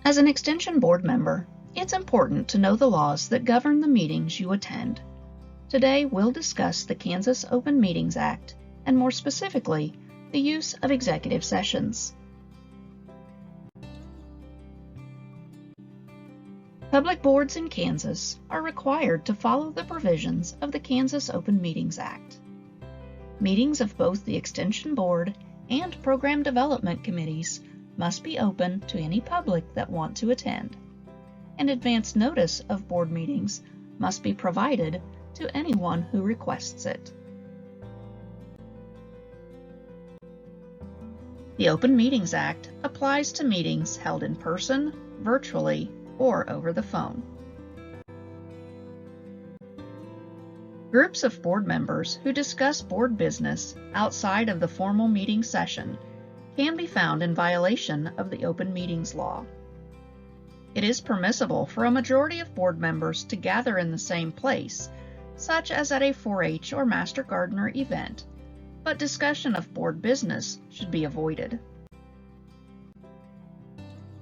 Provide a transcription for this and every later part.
As an Extension Board member, it's important to know the laws that govern the meetings you attend. Today, we'll discuss the Kansas Open Meetings Act, and more specifically, the use of executive sessions. Public boards in Kansas are required to follow the provisions of the Kansas Open Meetings Act. Meetings of both the Extension Board and Program Development Committees must be open to any public that want to attend, and advance notice of board meetings must be provided to anyone who requests it. The Open Meetings Act applies to meetings held in person, virtually, or over the phone. Groups of board members who discuss board business outside of the formal meeting session can be found in violation of the Open Meetings Law. It is permissible for a majority of board members to gather in the same place, such as at a 4-H or Master Gardener event, but discussion of board business should be avoided.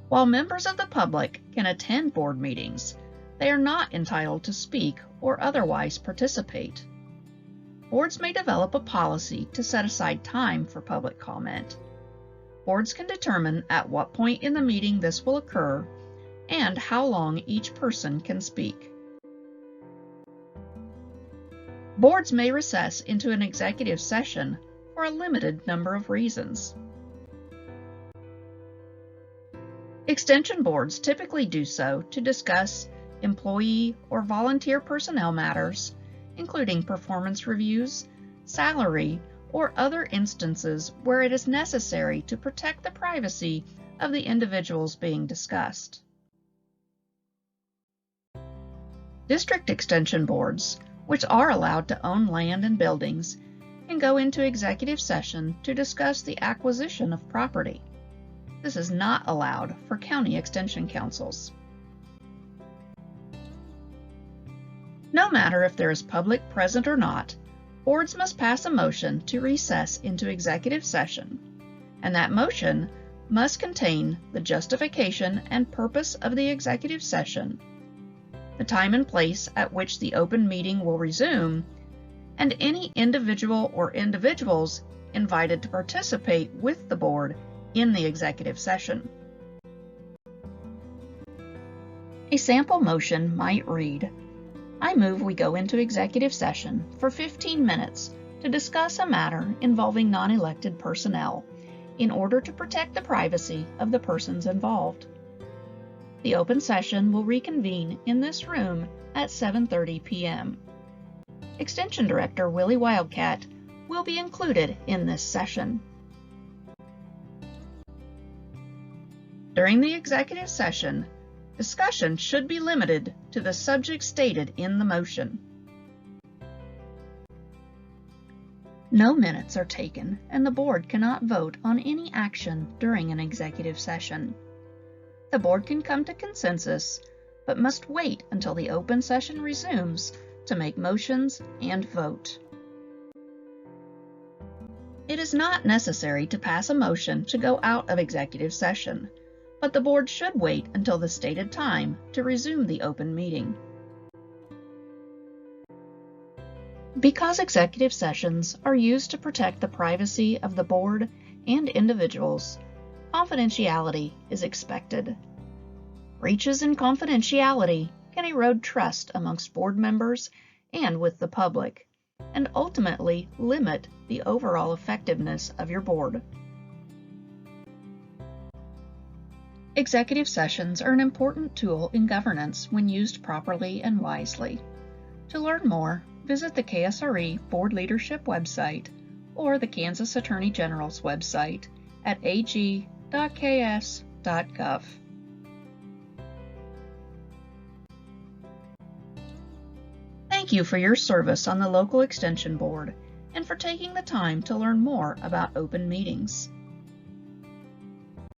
While members of the public can attend board meetings, they are not entitled to speak or otherwise participate. Boards may develop a policy to set aside time for public comment. Boards can determine at what point in the meeting this will occur and how long each person can speak. Boards may recess into an executive session for a limited number of reasons. Extension boards typically do so to discuss employee or volunteer personnel matters, including performance reviews, salary, or other instances where it is necessary to protect the privacy of the individuals being discussed. District extension boards, which are allowed to own land and buildings, can go into executive session to discuss the acquisition of property. This is not allowed for county extension councils. No matter if there is public present or not, boards must pass a motion to recess into executive session, and that motion must contain the justification and purpose of the executive session, the time and place at which the open meeting will resume, and any individual or individuals invited to participate with the board in the executive session. A sample motion might read, I move we go into executive session for 15 minutes to discuss a matter involving non-elected personnel in order to protect the privacy of the persons involved. The open session will reconvene in this room at 7:30 p.m. Extension Director Willie Wildcat will be included in this session. During the executive session, discussion should be limited to the subject stated in the motion. No minutes are taken, and the board cannot vote on any action during an executive session. The board can come to consensus, but must wait until the open session resumes to make motions and vote. It is not necessary to pass a motion to go out of executive session, but the board should wait until the stated time to resume the open meeting. Because executive sessions are used to protect the privacy of the board and individuals, confidentiality is expected. Breaches in confidentiality can erode trust amongst board members and with the public, and ultimately limit the overall effectiveness of your board. Executive sessions are an important tool in governance when used properly and wisely. To learn more, visit the KSRE Board Leadership website or the Kansas Attorney General's website at ag.ks.gov. Thank you for your service on the local Extension Board and for taking the time to learn more about open meetings.